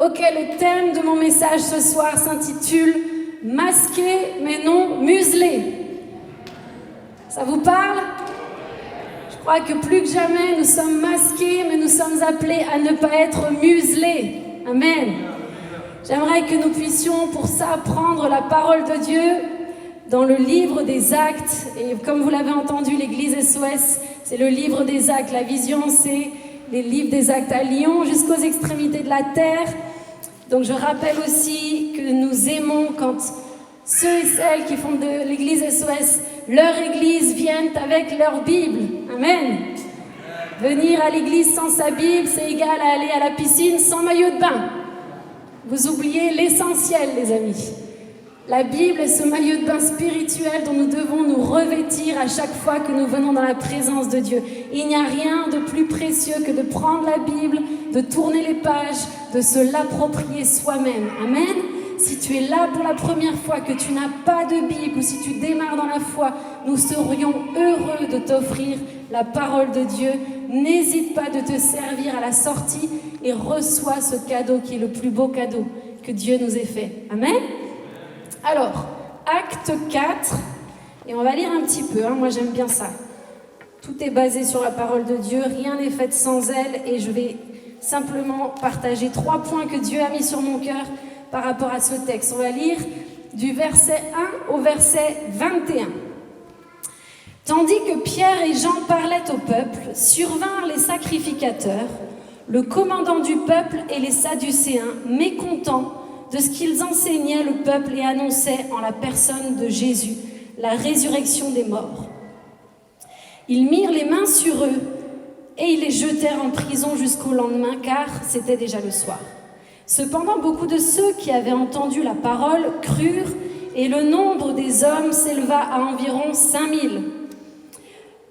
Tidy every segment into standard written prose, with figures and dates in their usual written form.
Ok, le thème de mon message ce soir s'intitule « Masqué mais non muselé ». Ça vous parle? Je crois que plus que jamais, nous sommes masqués, mais nous sommes appelés à ne pas être muselés. Amen. J'aimerais que nous puissions pour ça prendre la parole de Dieu dans le livre des Actes. Et comme vous l'avez entendu, l'église SOS, c'est le livre des Actes. La vision, c'est les livres des Actes à Lyon jusqu'aux extrémités de la terre. Donc je rappelle aussi que nous aimons quand ceux et celles qui font de l'église SOS, leur église, viennent avec leur Bible. Amen. Venir à l'église sans sa Bible, c'est égal à aller à la piscine sans maillot de bain. Vous oubliez l'essentiel, les amis. La Bible est ce maillot de bain spirituel dont nous devons nous revêtir à chaque fois que nous venons dans la présence de Dieu. Il n'y a rien de plus précieux que de prendre la Bible, de tourner les pages, de se l'approprier soi-même. Amen. Si tu es là pour la première fois, que tu n'as pas de Bible ou si tu démarres dans la foi, nous serions heureux de t'offrir la parole de Dieu. N'hésite pas de te servir à la sortie et reçois ce cadeau qui est le plus beau cadeau que Dieu nous ait fait. Amen. Alors, acte 4, et on va lire un petit peu, moi j'aime bien ça. Tout est basé sur la parole de Dieu, rien n'est fait sans elle, et je vais simplement partager 3 points que Dieu a mis sur mon cœur par rapport à ce texte. On va lire du verset 1 au verset 21. Tandis que Pierre et Jean parlaient au peuple, survinrent les sacrificateurs, le commandant du peuple et les Sadducéens, mécontents de ce qu'ils enseignaient le peuple et annonçaient en la personne de Jésus la résurrection des morts. Ils mirent les mains sur eux et ils les jetèrent en prison jusqu'au lendemain, car c'était déjà le soir. Cependant, beaucoup de ceux qui avaient entendu la parole crurent, et le nombre des hommes s'éleva à environ 5000.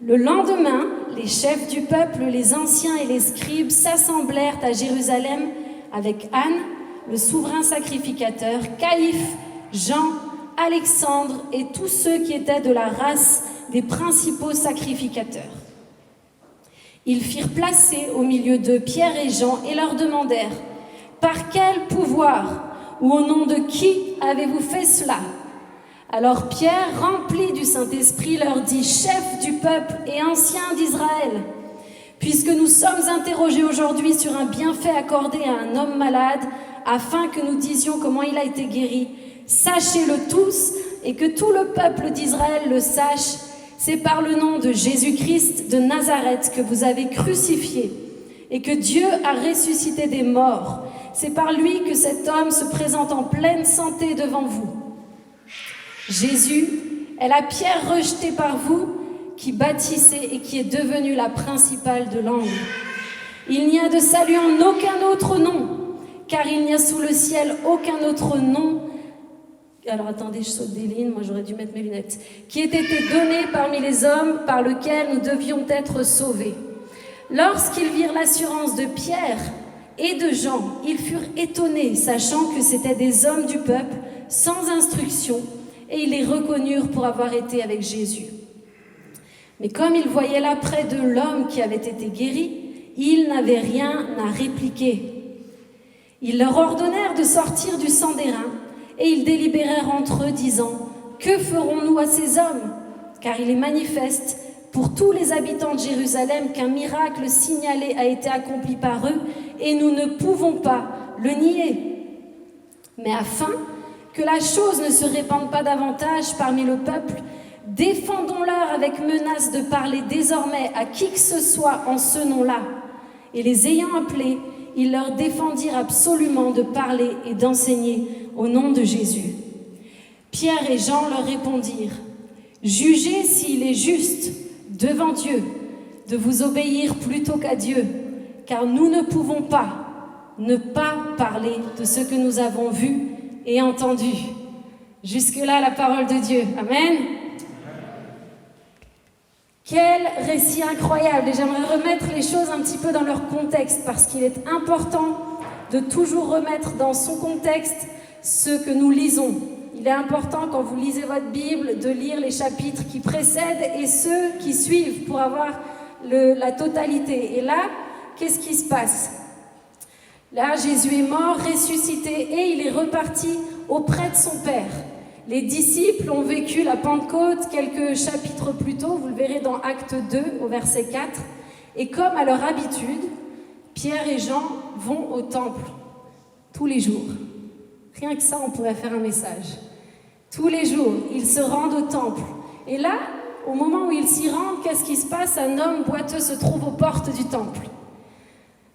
Le lendemain, les chefs du peuple, les anciens et les scribes s'assemblèrent à Jérusalem avec Anne, le souverain sacrificateur, Caïphe, Jean, Alexandre et tous ceux qui étaient de la race des principaux sacrificateurs. Ils firent placer au milieu d'eux Pierre et Jean et leur demandèrent « Par quel pouvoir ou au nom de qui avez-vous fait cela ?» Alors Pierre, rempli du Saint-Esprit, leur dit « Chefs du peuple et anciens d'Israël, puisque nous sommes interrogés aujourd'hui sur un bienfait accordé à un homme malade, afin que nous disions comment il a été guéri, sachez-le tous et que tout le peuple d'Israël le sache, c'est par le nom de Jésus-Christ de Nazareth que vous avez crucifié et que Dieu a ressuscité des morts. C'est par lui que cet homme se présente en pleine santé devant vous. Jésus est la pierre rejetée par vous qui bâtissez et qui est devenue la principale de l'angle. Il n'y a de salut en aucun autre nom, car il n'y a sous le ciel aucun autre nom. Alors attendez, je saute des lignes, moi j'aurais dû mettre mes lunettes. Qui ait été donné parmi les hommes par lequel nous devions être sauvés. Lorsqu'ils virent l'assurance de Pierre et de Jean, ils furent étonnés, sachant que c'étaient des hommes du peuple, sans instruction, et ils les reconnurent pour avoir été avec Jésus. Mais comme ils voyaient là près de l'homme qui avait été guéri, ils n'avaient rien à répliquer. Ils leur ordonnèrent de sortir du sang d'airain, et ils délibérèrent entre eux, disant « Que ferons-nous à ces hommes ? Car il est manifeste pour tous les habitants de Jérusalem qu'un miracle signalé a été accompli par eux, et nous ne pouvons pas le nier. Mais afin que la chose ne se répande pas davantage parmi le peuple, défendons-leur avec menace de parler désormais à qui que ce soit en ce nom-là. » Et les ayant appelés, ils leur défendirent absolument de parler et d'enseigner au nom de Jésus. Pierre et Jean leur répondirent « Jugez s'il est juste devant Dieu de vous obéir plutôt qu'à Dieu, car nous ne pouvons pas ne pas parler de ce que nous avons vu et entendu. » Jusque-là, la parole de Dieu. Amen. Quel récit incroyable! Et j'aimerais remettre les choses un petit peu dans leur contexte, parce qu'il est important de toujours remettre dans son contexte ce que nous lisons. Il est important, quand vous lisez votre Bible, de lire les chapitres qui précèdent et ceux qui suivent pour avoir la totalité. Et là, qu'est-ce qui se passe? Là, Jésus est mort, ressuscité, et il est reparti auprès de son Père. Les disciples ont vécu la Pentecôte quelques chapitres plus tôt, vous le verrez dans Acte 2, au verset 4. Et comme à leur habitude, Pierre et Jean vont au temple tous les jours. Rien que ça, on pourrait faire un message. Tous les jours, ils se rendent au temple. Et là, au moment où ils s'y rendent, qu'est-ce qui se passe? Un homme boiteux se trouve aux portes du temple.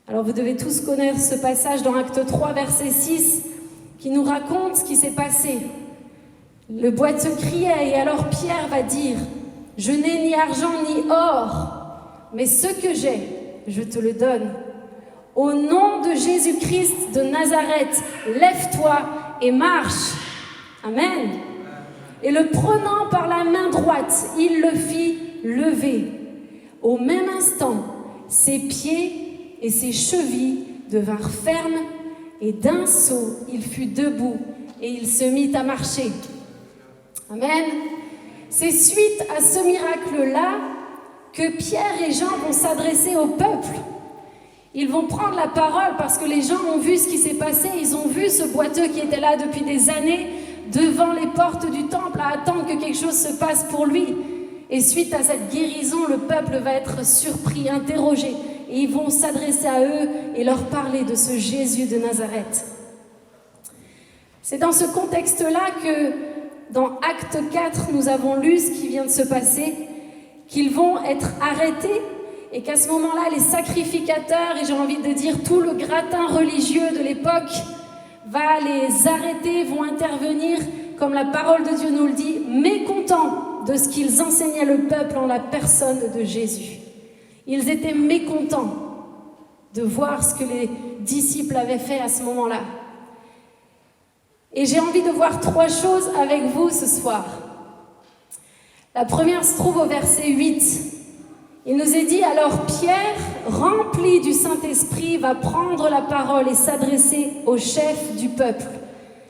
Alors vous devez tous connaître ce passage dans Acte 3, verset 6, qui nous raconte ce qui s'est passé. Le boiteux criait, et alors Pierre va dire « Je n'ai ni argent ni or, mais ce que j'ai, je te le donne. Au nom de Jésus-Christ de Nazareth, lève-toi et marche. » Amen. Et le prenant par la main droite, il le fit lever. Au même instant, ses pieds et ses chevilles devinrent fermes, et d'un saut, il fut debout et il se mit à marcher. Amen. C'est suite à ce miracle-là que Pierre et Jean vont s'adresser au peuple. Ils vont prendre la parole parce que les gens ont vu ce qui s'est passé. Ils ont vu ce boiteux qui était là depuis des années devant les portes du temple à attendre que quelque chose se passe pour lui. Et suite à cette guérison, le peuple va être surpris, interrogé. Et ils vont s'adresser à eux et leur parler de ce Jésus de Nazareth. C'est dans ce contexte-là que dans Acte 4, nous avons lu ce qui vient de se passer, qu'ils vont être arrêtés et qu'à ce moment-là, les sacrificateurs, et j'ai envie de dire tout le gratin religieux de l'époque, va les arrêter, vont intervenir, comme la parole de Dieu nous le dit, mécontents de ce qu'ils enseignaient le peuple en la personne de Jésus. Ils étaient mécontents de voir ce que les disciples avaient fait à ce moment-là. Et j'ai envie de voir 3 choses avec vous ce soir. La première se trouve au verset 8. Il nous est dit, alors Pierre, rempli du Saint-Esprit, va prendre la parole et s'adresser au chef du peuple.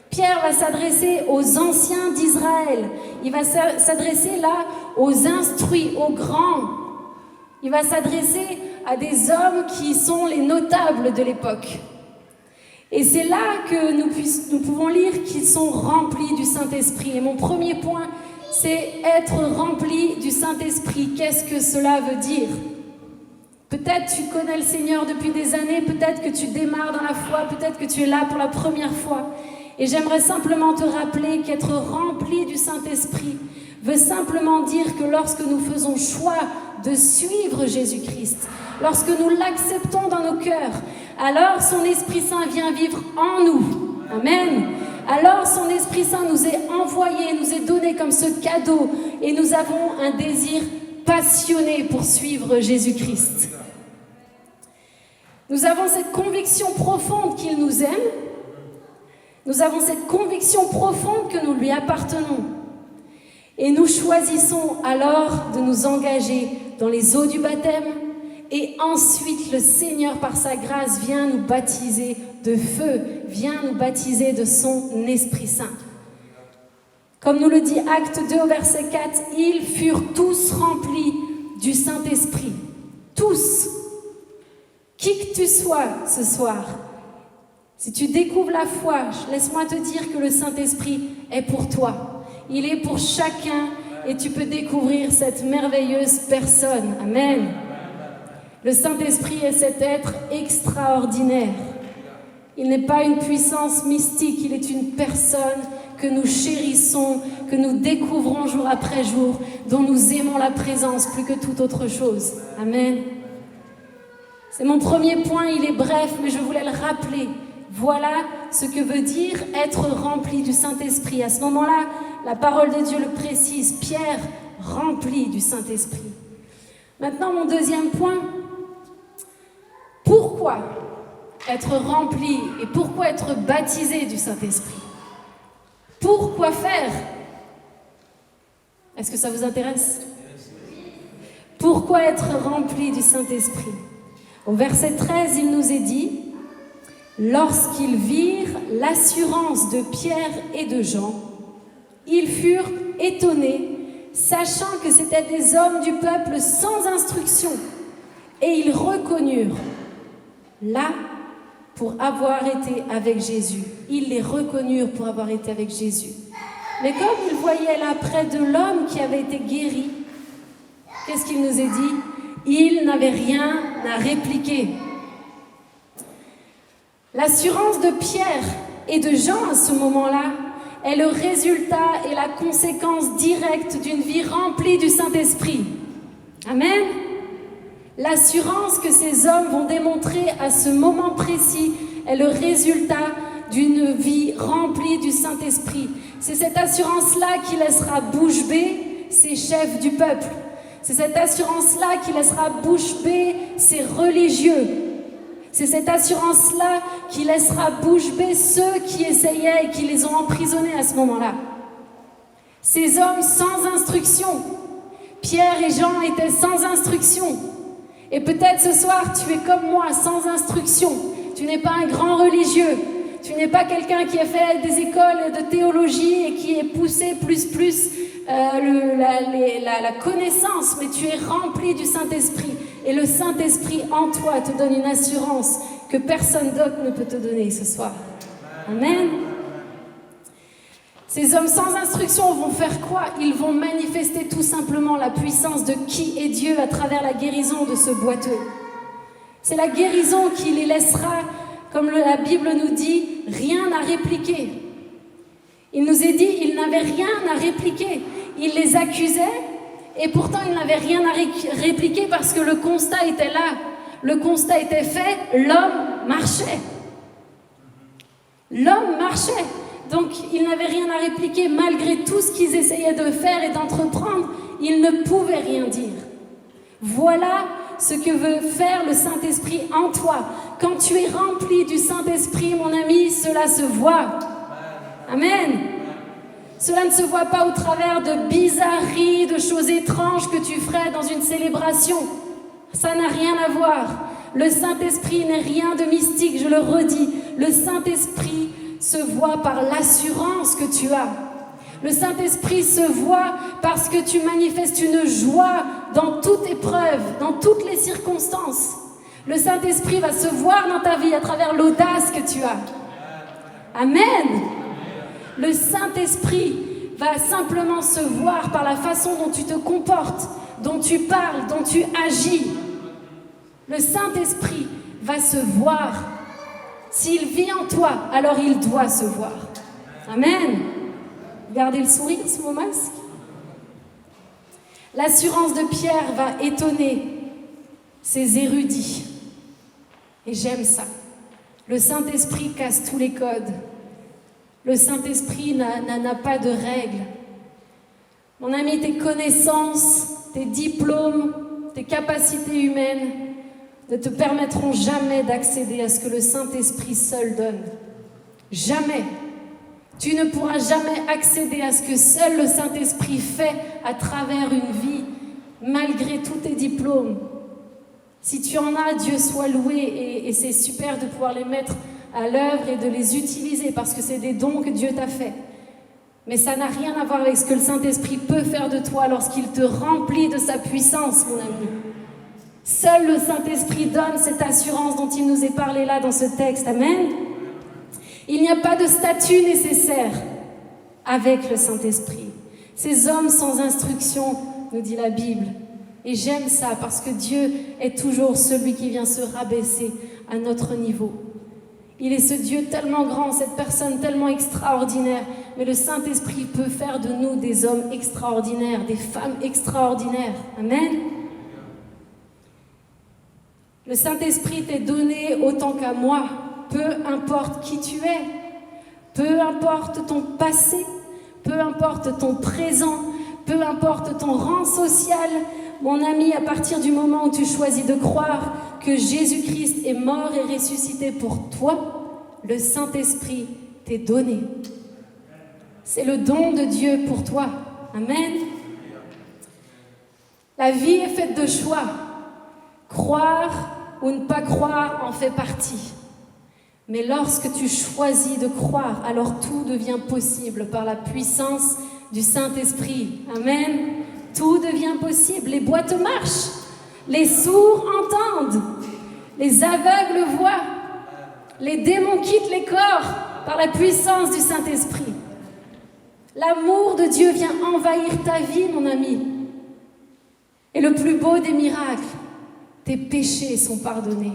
Pierre va s'adresser aux anciens d'Israël. Il va s'adresser là aux instruits, aux grands. Il va s'adresser à des hommes qui sont les notables de l'époque. Et c'est là que nous pouvons lire qu'ils sont remplis du Saint-Esprit. Et mon premier point, c'est être rempli du Saint-Esprit. Qu'est-ce que cela veut dire? Peut-être tu connais le Seigneur depuis des années, peut-être que tu démarres dans la foi, peut-être que tu es là pour la première fois. Et j'aimerais simplement te rappeler qu'être rempli du Saint-Esprit veut simplement dire que lorsque nous faisons choix de suivre Jésus-Christ, lorsque nous l'acceptons dans nos cœurs, alors son Esprit Saint vient vivre en nous. Amen. Alors son Esprit Saint nous est envoyé, nous est donné comme ce cadeau, et nous avons un désir passionné pour suivre Jésus-Christ. Nous avons cette conviction profonde qu'il nous aime. Nous avons cette conviction profonde que nous lui appartenons. Et nous choisissons alors de nous engager dans les eaux du baptême. Et ensuite, le Seigneur, par sa grâce, vient nous baptiser de feu, vient nous baptiser de son Esprit Saint. Comme nous le dit Acte 2 au verset 4, ils furent tous remplis du Saint-Esprit. Tous. Qui que tu sois ce soir, si tu découvres la foi, laisse-moi te dire que le Saint-Esprit est pour toi. Il est pour chacun et tu peux découvrir cette merveilleuse personne. Amen. Le Saint-Esprit est cet être extraordinaire. Il n'est pas une puissance mystique, il est une personne que nous chérissons, que nous découvrons jour après jour, dont nous aimons la présence plus que toute autre chose. Amen. C'est mon premier point, il est bref, mais je voulais le rappeler. Voilà ce que veut dire être rempli du Saint-Esprit. À ce moment-là, la parole de Dieu le précise. Pierre, rempli du Saint-Esprit. Maintenant, mon deuxième point. Pourquoi être rempli et pourquoi être baptisé du Saint-Esprit? Pourquoi faire? Est-ce que ça vous intéresse? Pourquoi être rempli du Saint-Esprit? Au verset 13, il nous est dit « Lorsqu'ils virent l'assurance de Pierre et de Jean, ils furent étonnés, sachant que c'étaient des hommes du peuple sans instruction, et ils reconnurent là pour avoir été avec Jésus. Ils les reconnurent pour avoir été avec Jésus. Mais comme ils voyaient là près de l'homme qui avait été guéri, qu'est-ce qu'il nous est dit? Ils n'avaient rien à répliquer. L'assurance de Pierre et de Jean à ce moment-là est le résultat et la conséquence directe d'une vie remplie du Saint-Esprit. Amen. L'assurance que ces hommes vont démontrer à ce moment précis est le résultat d'une vie remplie du Saint-Esprit. C'est cette assurance-là qui laissera bouche bée ces chefs du peuple. C'est cette assurance-là qui laissera bouche bée ces religieux. C'est cette assurance-là qui laissera bouche bée ceux qui essayaient et qui les ont emprisonnés à ce moment-là. Ces hommes sans instruction. Pierre et Jean étaient sans instruction. Et peut-être ce soir, tu es comme moi, sans instruction. Tu n'es pas un grand religieux. Tu n'es pas quelqu'un qui a fait des écoles de théologie et qui est poussé plus la connaissance, mais tu es rempli du Saint-Esprit. Et le Saint-Esprit en toi te donne une assurance que personne d'autre ne peut te donner ce soir. Amen. Ces hommes sans instruction vont faire quoi? Ils vont manifester tout simplement la puissance de qui est Dieu à travers la guérison de ce boiteux. C'est la guérison qui les laissera, comme la Bible nous dit, rien à répliquer. Il nous est dit, ils n'avaient rien à répliquer. Ils les accusaient et pourtant ils n'avaient rien à répliquer parce que le constat était là. Le constat était fait, l'homme marchait. L'homme marchait. Donc, ils n'avaient rien à répliquer malgré tout ce qu'ils essayaient de faire et d'entreprendre. Ils ne pouvaient rien dire. Voilà ce que veut faire le Saint-Esprit en toi. Quand tu es rempli du Saint-Esprit, mon ami, cela se voit. Amen. Cela ne se voit pas au travers de bizarreries, de choses étranges que tu ferais dans une célébration. Ça n'a rien à voir. Le Saint-Esprit n'est rien de mystique, je le redis. Le Saint-Esprit se voit par l'assurance que tu as. Le Saint-Esprit se voit parce que tu manifestes une joie dans toute épreuve, dans toutes les circonstances. Le Saint-Esprit va se voir dans ta vie à travers l'audace que tu as. Amen. Le Saint-Esprit va simplement se voir par la façon dont tu te comportes, dont tu parles, dont tu agis. Le Saint-Esprit va se voir. S'il vit en toi, alors il doit se voir. Amen. Gardez le sourire sous mon masque. L'assurance de Pierre va étonner ces érudits. Et j'aime ça. Le Saint-Esprit casse tous les codes. Le Saint-Esprit n'a pas de règles. Mon ami, tes connaissances, tes diplômes, tes capacités humaines ne te permettront jamais d'accéder à ce que le Saint-Esprit seul donne. Jamais. Tu ne pourras jamais accéder à ce que seul le Saint-Esprit fait à travers une vie, malgré tous tes diplômes. Si tu en as, Dieu soit loué, et c'est super de pouvoir les mettre à l'œuvre et de les utiliser parce que c'est des dons que Dieu t'a fait. Mais ça n'a rien à voir avec ce que le Saint-Esprit peut faire de toi lorsqu'il te remplit de sa puissance, mon ami. Seul le Saint-Esprit donne cette assurance dont il nous est parlé là dans ce texte. Amen. Il n'y a pas de statut nécessaire avec le Saint-Esprit. Ces hommes sans instruction, nous dit la Bible. Et j'aime ça parce que Dieu est toujours celui qui vient se rabaisser à notre niveau. Il est ce Dieu tellement grand, cette personne tellement extraordinaire. Mais le Saint-Esprit peut faire de nous des hommes extraordinaires, des femmes extraordinaires. Amen. Le Saint-Esprit t'est donné autant qu'à moi. Peu importe qui tu es, peu importe ton passé, peu importe ton présent, peu importe ton rang social, mon ami, à partir du moment où tu choisis de croire que Jésus-Christ est mort et ressuscité pour toi, le Saint-Esprit t'est donné. C'est le don de Dieu pour toi. Amen. La vie est faite de choix. Croire ou ne pas croire en fait partie. Mais lorsque tu choisis de croire, alors tout devient possible par la puissance du Saint-Esprit. Amen. Tout devient possible. Les boîtes marchent. Les sourds entendent. Les aveugles voient. Les démons quittent les corps par la puissance du Saint-Esprit. L'amour de Dieu vient envahir ta vie, mon ami. Et le plus beau des miracles, tes péchés sont pardonnés.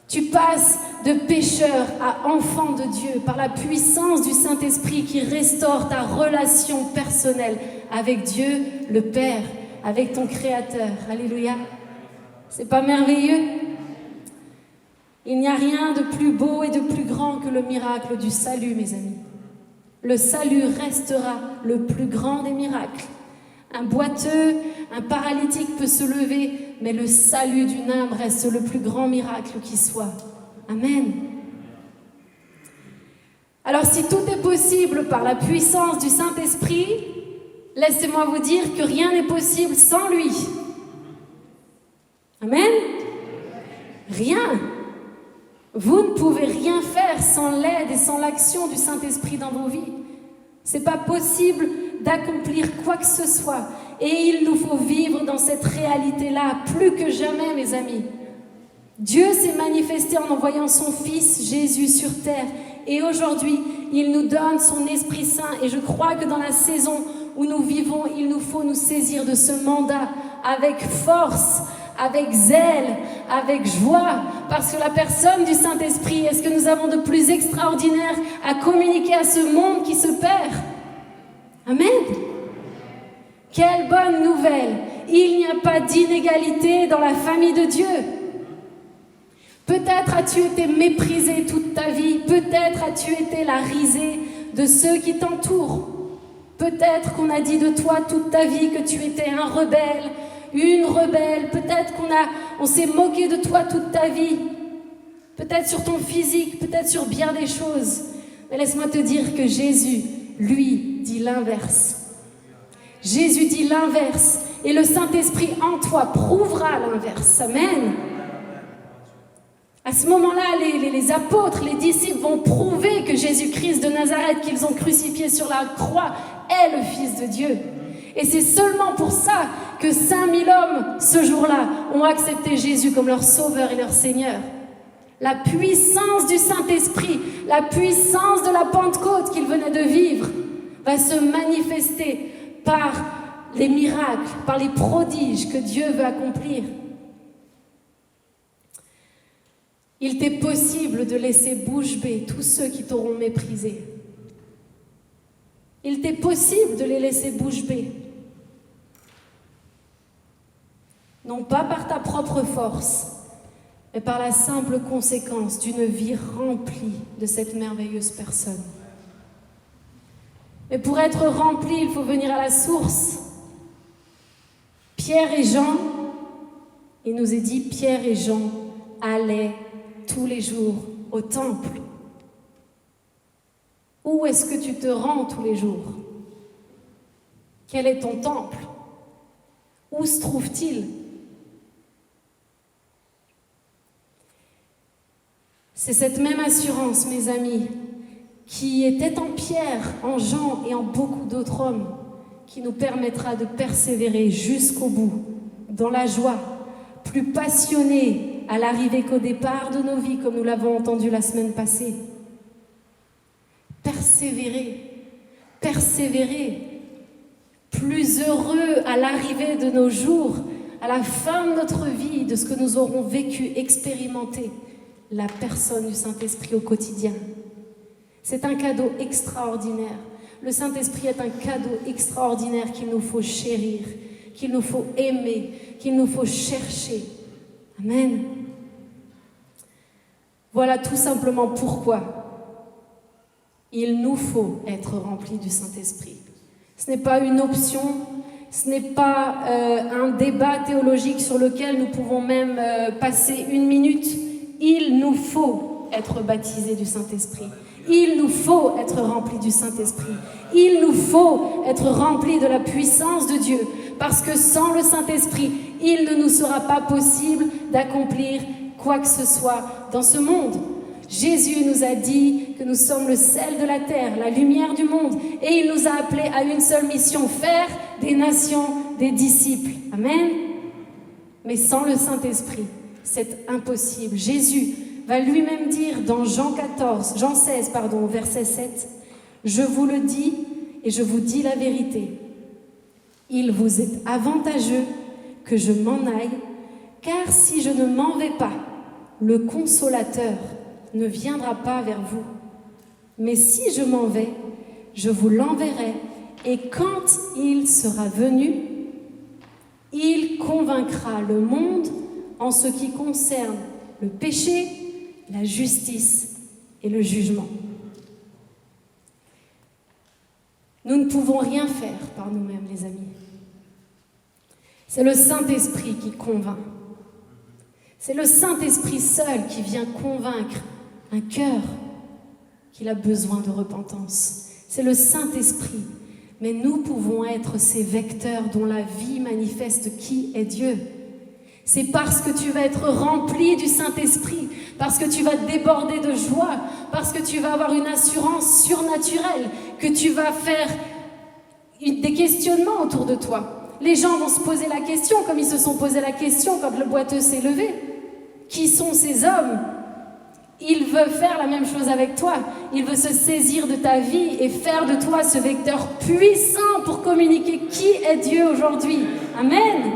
Tu passes de pécheur à enfant de Dieu par la puissance du Saint-Esprit qui restaure ta relation personnelle avec Dieu, le Père, avec ton Créateur. Alléluia. C'est pas merveilleux? Il n'y a rien de plus beau et de plus grand que le miracle du salut, mes amis. Le salut restera le plus grand des miracles. Un boiteux, un paralytique peut se lever, mais le salut d'une âme reste le plus grand miracle qui soit. Amen. Alors si tout est possible par la puissance du Saint-Esprit, laissez-moi vous dire que rien n'est possible sans lui. Amen. Rien. Vous ne pouvez rien faire sans l'aide et sans l'action du Saint-Esprit dans vos vies. C'est pas possible d'accomplir quoi que ce soit. Et il nous faut vivre dans cette réalité-là, plus que jamais, mes amis. Dieu s'est manifesté en envoyant son Fils Jésus sur terre. Et aujourd'hui, il nous donne son Esprit Saint. Et je crois que dans la saison où nous vivons, il nous faut nous saisir de ce mandat avec force, avec zèle, avec joie, parce que la personne du Saint-Esprit est ce que nous avons de plus extraordinaire à communiquer à ce monde qui se perd. Amen. Quelle bonne nouvelle! Il n'y a pas d'inégalité dans la famille de Dieu. Peut-être as-tu été méprisé toute ta vie, peut-être as-tu été la risée de ceux qui t'entourent. Peut-être qu'on a dit de toi toute ta vie que tu étais un rebelle, une rebelle, peut-être qu'on s'est moqué de toi toute ta vie, peut-être sur ton physique, peut-être sur bien des choses. Mais laisse-moi te dire que Jésus, lui, dit l'inverse. Jésus dit l'inverse, et le Saint-Esprit en toi prouvera l'inverse. Amen. À ce moment-là, les apôtres, les disciples vont prouver que Jésus-Christ de Nazareth, qu'ils ont crucifié sur la croix, est le Fils de Dieu. Et c'est seulement pour ça que 5000 hommes, ce jour-là, ont accepté Jésus comme leur sauveur et leur Seigneur. La puissance du Saint-Esprit, la puissance de la Pentecôte qu'ils venaient de vivre, va se manifester par les miracles, par les prodiges que Dieu veut accomplir. Il t'est possible de laisser bouche bée tous ceux qui t'auront méprisé. Il t'est possible de les laisser bouche bée. Non pas par ta propre force, mais par la simple conséquence d'une vie remplie de cette merveilleuse personne. Mais pour être rempli, il faut venir à la source. Pierre et Jean, il nous est dit, Pierre et Jean allaient tous les jours au temple. Où est-ce que tu te rends tous les jours? Quel est ton temple? Où se trouve-t-il? C'est cette même assurance, mes amis, qui était en Pierre, en Jean et en beaucoup d'autres hommes, qui nous permettra de persévérer jusqu'au bout, dans la joie, plus passionnés à l'arrivée qu'au départ de nos vies, comme nous l'avons entendu la semaine passée. Persévérer, persévérer, plus heureux à l'arrivée de nos jours, à la fin de notre vie, de ce que nous aurons vécu, expérimenté, la personne du Saint-Esprit au quotidien. C'est un cadeau extraordinaire. Le Saint-Esprit est un cadeau extraordinaire qu'il nous faut chérir, qu'il nous faut aimer, qu'il nous faut chercher. Amen. Voilà tout simplement pourquoi il nous faut être remplis du Saint-Esprit. Ce n'est pas une option, ce n'est pas un débat théologique sur lequel nous pouvons même passer une minute. Il nous faut être baptisés du Saint-Esprit. Il nous faut être remplis du Saint-Esprit. Il nous faut être remplis de la puissance de Dieu. Parce que sans le Saint-Esprit, il ne nous sera pas possible d'accomplir quoi que ce soit dans ce monde. Jésus nous a dit que nous sommes le sel de la terre, la lumière du monde. Et il nous a appelés à une seule mission, faire des nations des disciples. Amen. Mais sans le Saint-Esprit, c'est impossible. Jésus va lui-même dire dans Jean 16, verset 7, « Je vous le dis et je vous dis la vérité. Il vous est avantageux que je m'en aille, car si je ne m'en vais pas, le Consolateur ne viendra pas vers vous. Mais si je m'en vais, je vous l'enverrai, et quand il sera venu, il convaincra le monde en ce qui concerne le péché, la justice et le jugement. » Nous ne pouvons rien faire par nous-mêmes, les amis. C'est le Saint-Esprit qui convainc. C'est le Saint-Esprit seul qui vient convaincre un cœur qu'il a besoin de repentance. C'est le Saint-Esprit. Mais nous pouvons être ces vecteurs dont la vie manifeste qui est Dieu. C'est parce que tu vas être rempli du Saint-Esprit, parce que tu vas déborder de joie, parce que tu vas avoir une assurance surnaturelle, que tu vas faire des questionnements autour de toi. Les gens vont se poser la question, comme ils se sont posé la question quand le boiteux s'est levé. Qui sont ces hommes ? Il veut faire la même chose avec toi. Il veut se saisir de ta vie et faire de toi ce vecteur puissant pour communiquer qui est Dieu aujourd'hui. Amen.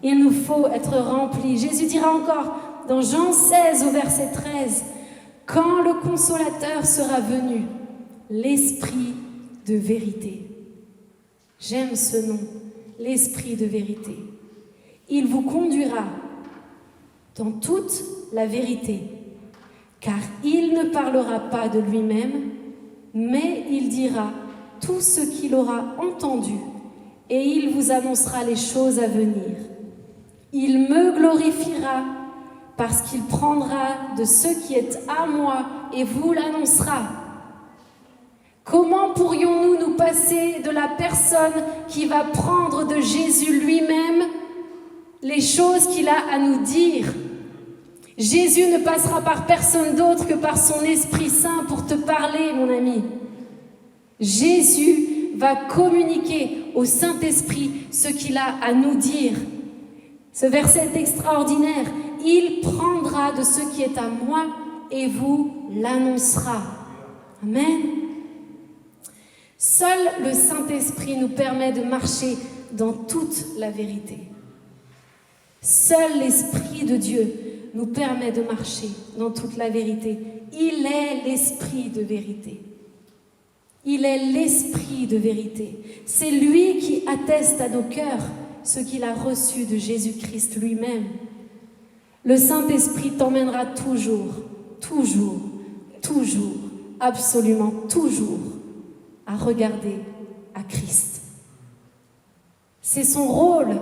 Il nous faut être remplis. Jésus dira encore dans Jean 16 au verset 13, « Quand le Consolateur sera venu, l'Esprit de vérité. » J'aime ce nom, l'Esprit de vérité. « Il vous conduira dans toute la vérité. Car il ne parlera pas de lui-même, mais il dira tout ce qu'il aura entendu, et il vous annoncera les choses à venir. Il me glorifiera, parce qu'il prendra de ce qui est à moi et vous l'annoncera. » Comment pourrions-nous nous passer de la personne qui va prendre de Jésus lui-même les choses qu'il a à nous dire ? Jésus ne passera par personne d'autre que par son Esprit Saint pour te parler, mon ami. Jésus va communiquer au Saint-Esprit ce qu'il a à nous dire. Ce verset est extraordinaire. « Il prendra de ce qui est à moi et vous l'annoncera. » Amen. Seul le Saint-Esprit nous permet de marcher dans toute la vérité. Seul l'Esprit de Dieu nous permet de marcher dans toute la vérité. Il est l'Esprit de vérité. Il est l'Esprit de vérité. C'est lui qui atteste à nos cœurs ce qu'il a reçu de Jésus-Christ lui-même. Le Saint-Esprit t'emmènera toujours, toujours, toujours, absolument toujours à regarder à Christ. C'est son rôle.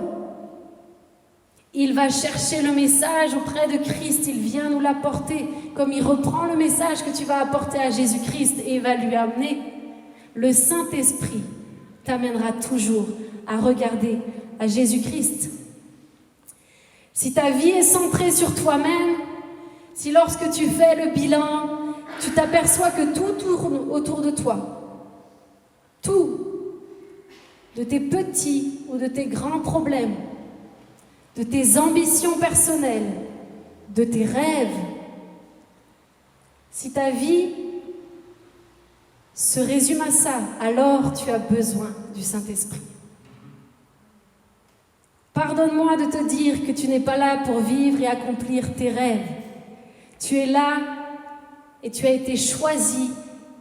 Il va chercher le message auprès de Christ, il vient nous l'apporter, comme il reprend le message que tu vas apporter à Jésus-Christ et il va lui amener. Le Saint-Esprit t'amènera toujours à regarder à Jésus-Christ. Si ta vie est centrée sur toi-même, si lorsque tu fais le bilan, tu t'aperçois que tout tourne autour de toi, tout, de tes petits ou de tes grands problèmes, de tes ambitions personnelles, de tes rêves. Si ta vie se résume à ça, alors tu as besoin du Saint-Esprit. Pardonne-moi de te dire que tu n'es pas là pour vivre et accomplir tes rêves. Tu es là et tu as été choisi,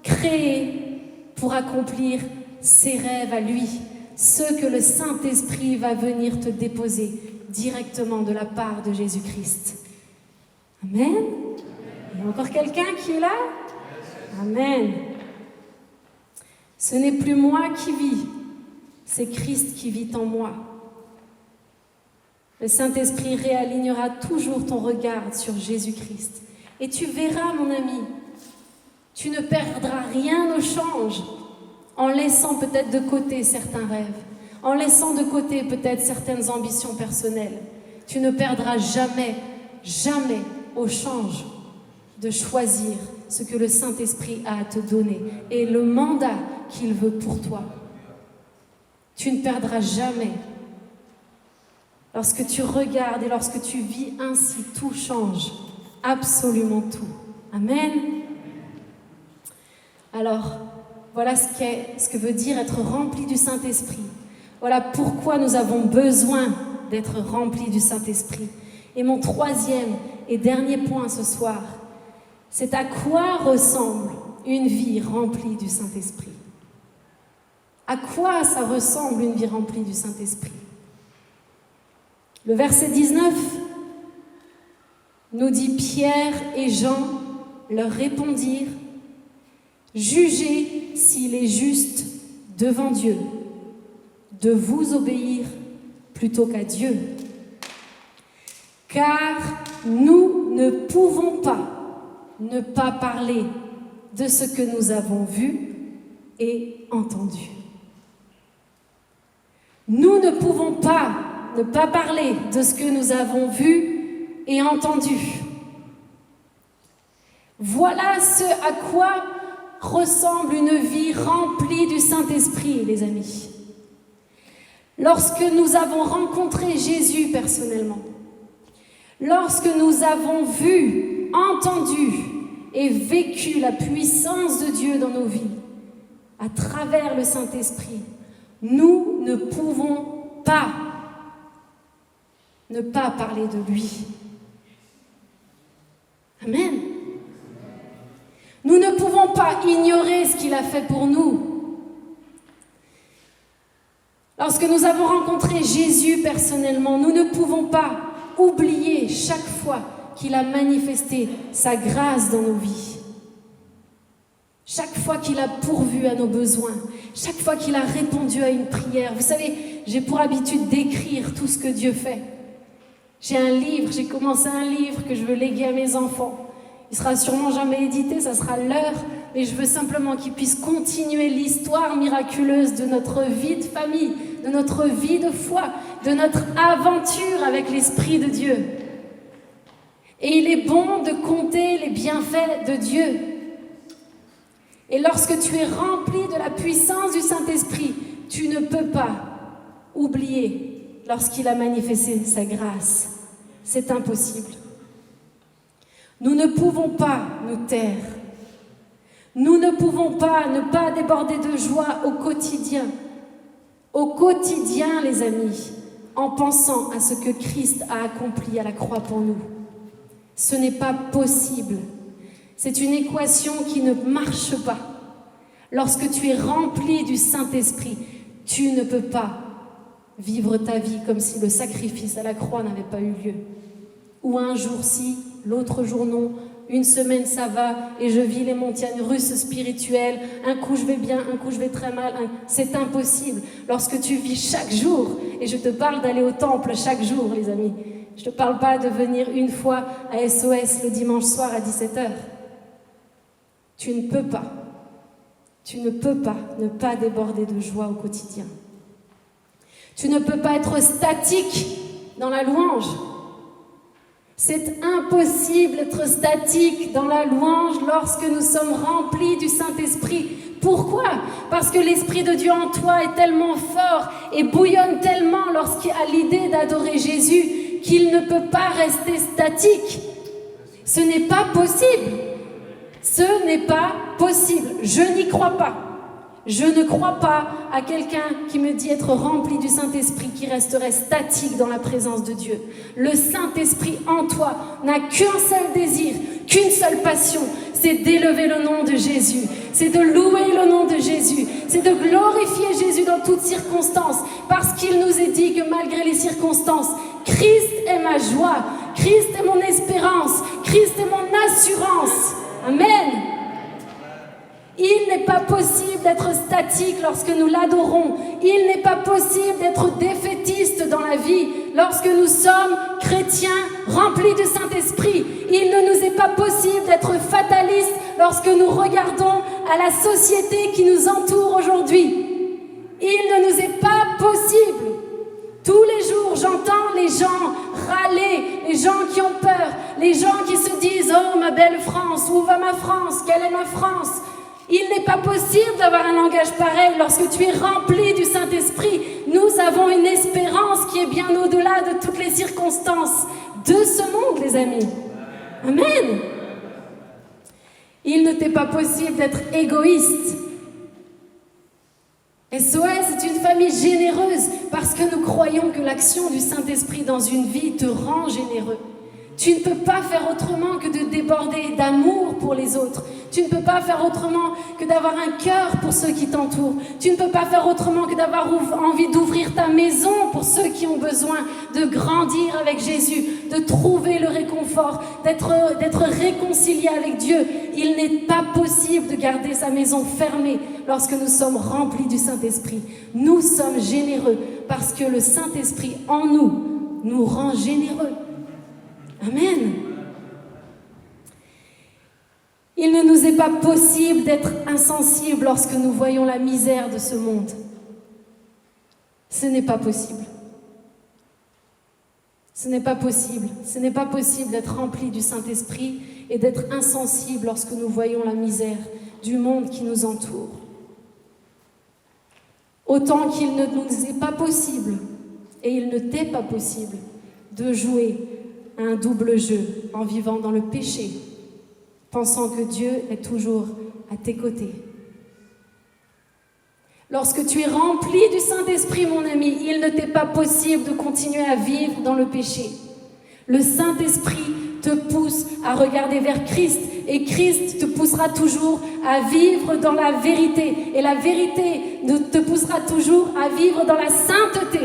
créé pour accomplir ses rêves à lui, ceux que le Saint-Esprit va venir te déposer directement de la part de Jésus-Christ. Amen. Il y a encore quelqu'un qui est là? Amen. Ce n'est plus moi qui vis, c'est Christ qui vit en moi. Le Saint-Esprit réalignera toujours ton regard sur Jésus-Christ. Et tu verras, mon ami, tu ne perdras rien au change en laissant peut-être de côté certains rêves, en laissant de côté peut-être certaines ambitions personnelles. Tu ne perdras jamais, jamais au change de choisir ce que le Saint-Esprit a à te donner et le mandat qu'il veut pour toi. Tu ne perdras jamais. Lorsque tu regardes et lorsque tu vis ainsi, tout change. absolument tout. Amen. Alors, voilà ce que veut dire être rempli du Saint-Esprit. Voilà pourquoi nous avons besoin d'être remplis du Saint-Esprit. Et mon troisième et dernier point ce soir, c'est à quoi ressemble une vie remplie du Saint-Esprit. À quoi ça ressemble une vie remplie du Saint-Esprit? Le verset 19 nous dit: Pierre et Jean leur répondirent: Jugez s'il est juste devant Dieu de vous obéir plutôt qu'à Dieu. Car nous ne pouvons pas ne pas parler de ce que nous avons vu et entendu. Nous ne pouvons pas ne pas parler de ce que nous avons vu et entendu. Voilà ce à quoi ressemble une vie remplie du Saint-Esprit, les amis. Lorsque nous avons rencontré Jésus personnellement, lorsque nous avons vu, entendu et vécu la puissance de Dieu dans nos vies, à travers le Saint-Esprit, nous ne pouvons pas ne pas parler de lui. Amen. Nous ne pouvons pas ignorer ce qu'il a fait pour nous. Lorsque nous avons rencontré Jésus personnellement, nous ne pouvons pas oublier chaque fois qu'il a manifesté sa grâce dans nos vies. Chaque fois qu'il a pourvu à nos besoins, chaque fois qu'il a répondu à une prière. Vous savez, j'ai pour habitude d'écrire tout ce que Dieu fait. J'ai commencé un livre que je veux léguer à mes enfants. Il sera sûrement jamais édité, ça sera l'heure, mais je veux simplement qu'il puisse continuer l'histoire miraculeuse de notre vie de famille, de notre vie de foi, de notre aventure avec l'Esprit de Dieu. Et il est bon de compter les bienfaits de Dieu. Et lorsque tu es rempli de la puissance du Saint-Esprit, tu ne peux pas oublier lorsqu'il a manifesté sa grâce. C'est impossible. Nous ne pouvons pas nous taire. Nous ne pouvons pas ne pas déborder de joie au quotidien. Au quotidien, les amis, en pensant à ce que Christ a accompli à la croix pour nous. Ce n'est pas possible. C'est une équation qui ne marche pas. Lorsque tu es rempli du Saint-Esprit, tu ne peux pas vivre ta vie comme si le sacrifice à la croix n'avait pas eu lieu. Ou un jour si, l'autre jour non, une semaine ça va et je vis les montagnes russes spirituelles, un coup je vais bien, un coup je vais très mal, c'est impossible. Lorsque tu vis chaque jour, et je te parle d'aller au temple chaque jour les amis, je ne te parle pas de venir une fois à SOS le dimanche soir à 17h. Tu ne peux pas ne pas déborder de joie au quotidien. Tu ne peux pas être statique dans la louange. C'est impossible d'être statique dans la louange lorsque nous sommes remplis du Saint-Esprit. Pourquoi? Parce que l'Esprit de Dieu en toi est tellement fort et bouillonne tellement lorsqu'il a l'idée d'adorer Jésus qu'il ne peut pas rester statique. Ce n'est pas possible. Ce n'est pas possible. Je n'y crois pas. Je ne crois pas à quelqu'un qui me dit être rempli du Saint-Esprit qui resterait statique dans la présence de Dieu. Le Saint-Esprit en toi n'a qu'un seul désir, qu'une seule passion, c'est d'élever le nom de Jésus, c'est de louer le nom de Jésus, c'est de glorifier Jésus dans toutes circonstances, parce qu'il nous est dit que malgré les circonstances, Christ est ma joie, Christ est mon espérance, Christ est mon assurance. Amen. Il n'est pas possible d'être statique lorsque nous l'adorons. Il n'est pas possible d'être défaitiste dans la vie lorsque nous sommes chrétiens remplis du Saint-Esprit. Il ne nous est pas possible d'être fatalistes lorsque nous regardons à la société qui nous entoure aujourd'hui. Il ne nous est pas possible. Tous les jours, j'entends les gens râler, les gens qui ont peur, les gens qui se disent « Oh, ma belle France, où va ma France? Quelle est ma France ?» Il n'est pas possible d'avoir un langage pareil lorsque tu es rempli du Saint-Esprit. Nous avons une espérance qui est bien au-delà de toutes les circonstances de ce monde, les amis. Amen. Il ne t'est pas possible d'être égoïste. SOS est une famille généreuse parce que nous croyons que l'action du Saint-Esprit dans une vie te rend généreux. Tu ne peux pas faire autrement que de déborder d'amour pour les autres. Tu ne peux pas faire autrement que d'avoir un cœur pour ceux qui t'entourent. Tu ne peux pas faire autrement que d'avoir envie d'ouvrir ta maison pour ceux qui ont besoin de grandir avec Jésus, de trouver le réconfort, d'être réconcilié avec Dieu. Il n'est pas possible de garder sa maison fermée lorsque nous sommes remplis du Saint-Esprit. Nous sommes généreux parce que le Saint-Esprit en nous rend généreux. Amen. Il ne nous est pas possible d'être insensibles lorsque nous voyons la misère de ce monde. Ce n'est pas possible. Ce n'est pas possible. Ce n'est pas possible d'être rempli du Saint-Esprit et d'être insensible lorsque nous voyons la misère du monde qui nous entoure. Autant qu'il ne nous est pas possible, et il ne t'est pas possible, de jouer un double jeu en vivant dans le péché, pensant que Dieu est toujours à tes côtés. Lorsque tu es rempli du Saint-Esprit, mon ami, il ne t'est pas possible de continuer à vivre dans le péché. Le Saint-Esprit te pousse à regarder vers Christ et Christ te poussera toujours à vivre dans la vérité. Et la vérité te poussera toujours à vivre dans la sainteté.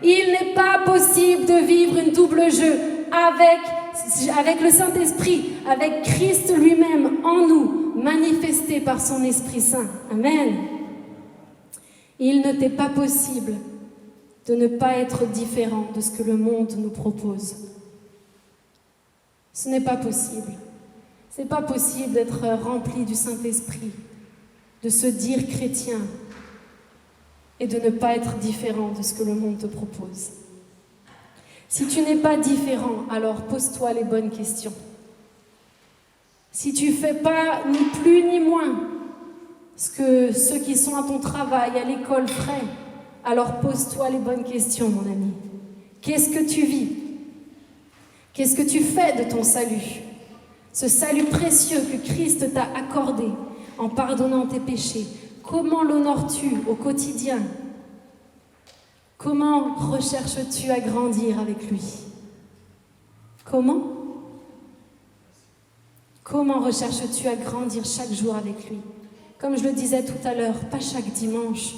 Il n'est pas possible de vivre une double jeu avec le Saint-Esprit, avec Christ lui-même en nous, manifesté par son Esprit Saint. Amen. Il ne t'est pas possible de ne pas être différent de ce que le monde nous propose. Ce n'est pas possible. Ce n'est pas possible d'être rempli du Saint-Esprit, de se dire chrétien, et de ne pas être différent de ce que le monde te propose. Si tu n'es pas différent, alors pose-toi les bonnes questions. Si tu ne fais pas ni plus ni moins ce que ceux qui sont à ton travail, à l'école feraient, alors pose-toi les bonnes questions, mon ami. Qu'est-ce que tu vis? Qu'est-ce que tu fais de ton salut? Ce salut précieux que Christ t'a accordé en pardonnant tes péchés. Comment l'honores-tu au quotidien? Comment recherches-tu à grandir avec lui? Comment recherches-tu à grandir chaque jour avec lui? Comme je le disais tout à l'heure, pas chaque dimanche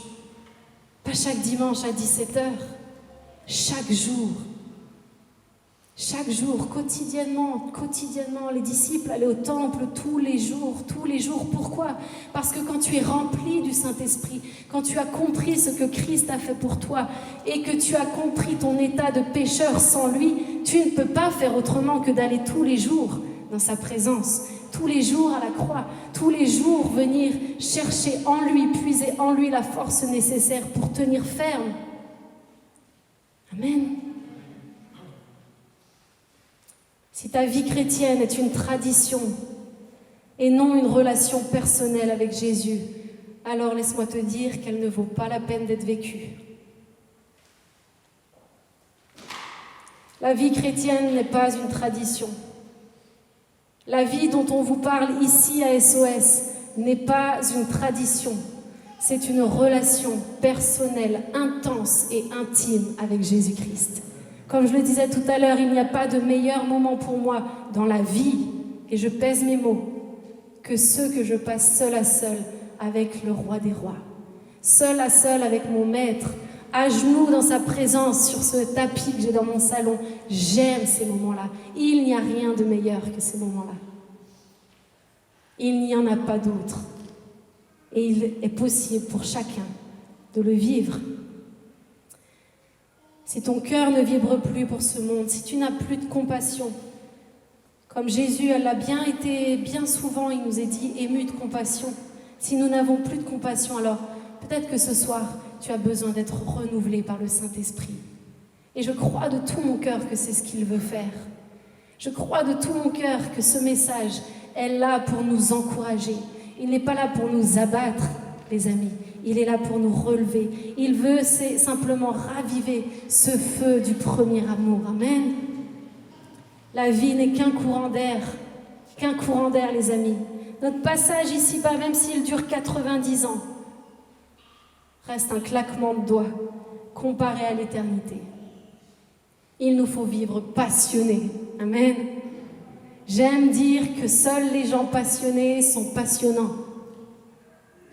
à 17h, chaque jour, quotidiennement, les disciples allaient au temple tous les jours. Pourquoi? Parce que quand tu es rempli du Saint-Esprit, quand tu as compris ce que Christ a fait pour toi et que tu as compris ton état de pécheur sans lui, tu ne peux pas faire autrement que d'aller tous les jours dans sa présence, tous les jours à la croix, tous les jours venir chercher en lui, puiser en lui la force nécessaire pour tenir ferme. Amen. Si ta vie chrétienne est une tradition et non une relation personnelle avec Jésus, alors laisse-moi te dire qu'elle ne vaut pas la peine d'être vécue. La vie chrétienne n'est pas une tradition. La vie dont on vous parle ici à SOS n'est pas une tradition. C'est une relation personnelle, intense et intime avec Jésus-Christ. Comme je le disais tout à l'heure, il n'y a pas de meilleur moment pour moi dans la vie, et je pèse mes mots, que ceux que je passe seul à seul avec le roi des rois. Seul à seul avec mon maître, à genoux dans sa présence sur ce tapis que j'ai dans mon salon. J'aime ces moments-là. Il n'y a rien de meilleur que ces moments-là. Il n'y en a pas d'autre. Et il est possible pour chacun de le vivre. Si ton cœur ne vibre plus pour ce monde, si tu n'as plus de compassion, comme Jésus l'a bien été, bien souvent, il nous est dit, ému de compassion. Si nous n'avons plus de compassion, alors peut-être que ce soir, tu as besoin d'être renouvelé par le Saint-Esprit. Et je crois de tout mon cœur que c'est ce qu'il veut faire. Je crois de tout mon cœur que ce message est là pour nous encourager. Il n'est pas là pour nous abattre, les amis. Il est là pour nous relever. Il veut simplement raviver ce feu du premier amour. Amen. La vie n'est qu'un courant d'air, les amis. Notre passage ici-bas, même s'il dure 90 ans, reste un claquement de doigts comparé à l'éternité. Il nous faut vivre passionnés. Amen. J'aime dire que seuls les gens passionnés sont passionnants.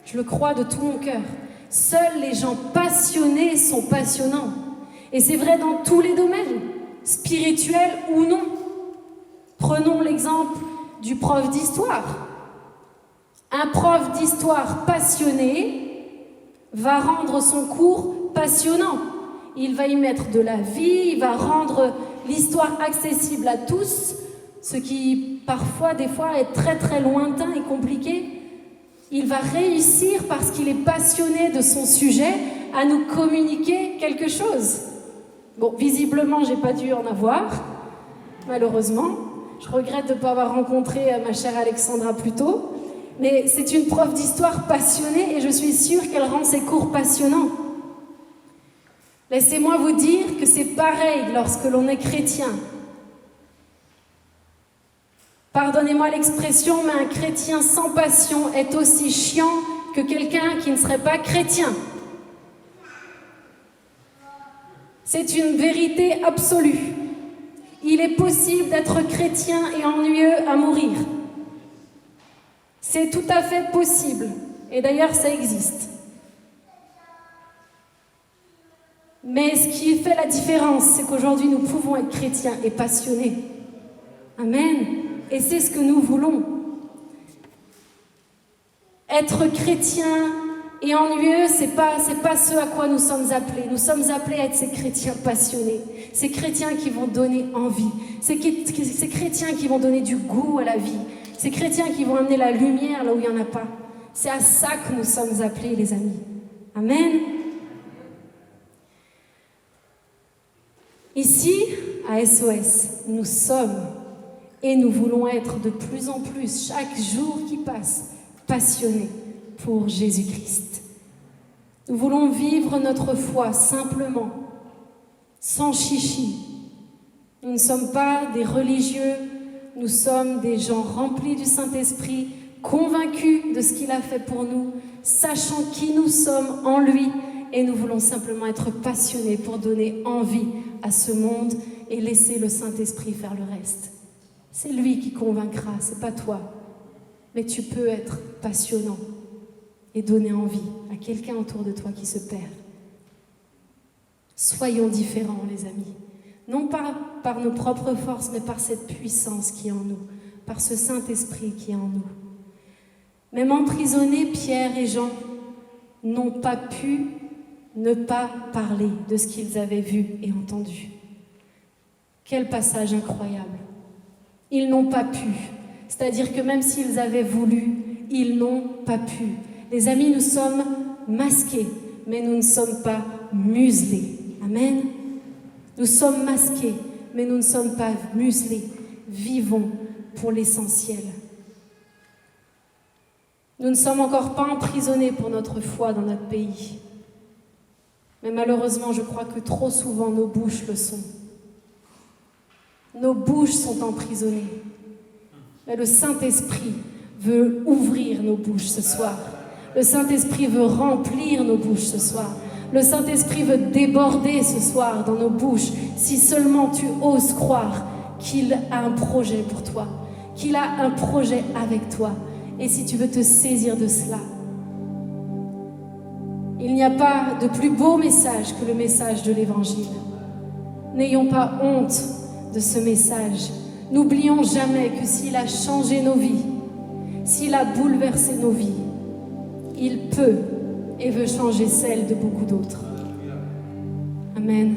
Je le crois de tout mon cœur. Seuls les gens passionnés sont passionnants. Et c'est vrai dans tous les domaines, spirituels ou non. Prenons l'exemple du prof d'histoire. Un prof d'histoire passionné va rendre son cours passionnant. Il va y mettre de la vie, il va rendre l'histoire accessible à tous, ce qui parfois, des fois, est très très lointain et compliqué. Il va réussir, parce qu'il est passionné de son sujet, à nous communiquer quelque chose. Bon, visiblement, j'ai pas dû en avoir, malheureusement. Je regrette de ne pas avoir rencontré ma chère Alexandra plus tôt. Mais c'est une prof d'histoire passionnée et je suis sûre qu'elle rend ses cours passionnants. Laissez-moi vous dire que c'est pareil lorsque l'on est chrétien. Pardonnez-moi l'expression, mais un chrétien sans passion est aussi chiant que quelqu'un qui ne serait pas chrétien. C'est une vérité absolue. Il est possible d'être chrétien et ennuyeux à mourir. C'est tout à fait possible. Et d'ailleurs, ça existe. Mais ce qui fait la différence, c'est qu'aujourd'hui, nous pouvons être chrétiens et passionnés. Amen. Et c'est ce que nous voulons. Être chrétien et ennuyeux, c'est pas ce à quoi nous sommes appelés. Nous sommes appelés à être ces chrétiens passionnés. Ces chrétiens qui vont donner envie. Ces chrétiens qui vont donner du goût à la vie. Ces chrétiens qui vont amener la lumière là où il n'y en a pas. C'est à ça que nous sommes appelés, les amis. Amen. Ici, à SOS, nous sommes et nous voulons être de plus en plus, chaque jour qui passe, passionnés pour Jésus-Christ. Nous voulons vivre notre foi simplement, sans chichi. Nous ne sommes pas des religieux, nous sommes des gens remplis du Saint-Esprit, convaincus de ce qu'il a fait pour nous, sachant qui nous sommes en lui, et nous voulons simplement être passionnés pour donner envie à ce monde et laisser le Saint-Esprit faire le reste. C'est lui qui convaincra, c'est pas toi. Mais tu peux être passionnant et donner envie à quelqu'un autour de toi qui se perd. Soyons différents, les amis. Non pas par nos propres forces, mais par cette puissance qui est en nous, par ce Saint-Esprit qui est en nous. Même emprisonnés, Pierre et Jean n'ont pas pu ne pas parler de ce qu'ils avaient vu et entendu. Quel passage incroyable! Ils n'ont pas pu. C'est-à-dire que même s'ils avaient voulu, ils n'ont pas pu. Les amis, nous sommes masqués, mais nous ne sommes pas muselés. Amen. Nous sommes masqués, mais nous ne sommes pas muselés. Vivons pour l'essentiel. Nous ne sommes encore pas emprisonnés pour notre foi dans notre pays. Mais malheureusement, je crois que trop souvent nos bouches le sont. Nos bouches sont emprisonnées. Mais le Saint-Esprit veut ouvrir nos bouches ce soir. Le Saint-Esprit veut remplir nos bouches ce soir. Le Saint-Esprit veut déborder ce soir dans nos bouches, si seulement tu oses croire qu'il a un projet pour toi, qu'il a un projet avec toi. Et si tu veux te saisir de cela, il n'y a pas de plus beau message que le message de l'Évangile. N'ayons pas honte de ce message. N'oublions jamais que s'il a changé nos vies, s'il a bouleversé nos vies, il peut et veut changer celles de beaucoup d'autres. Amen.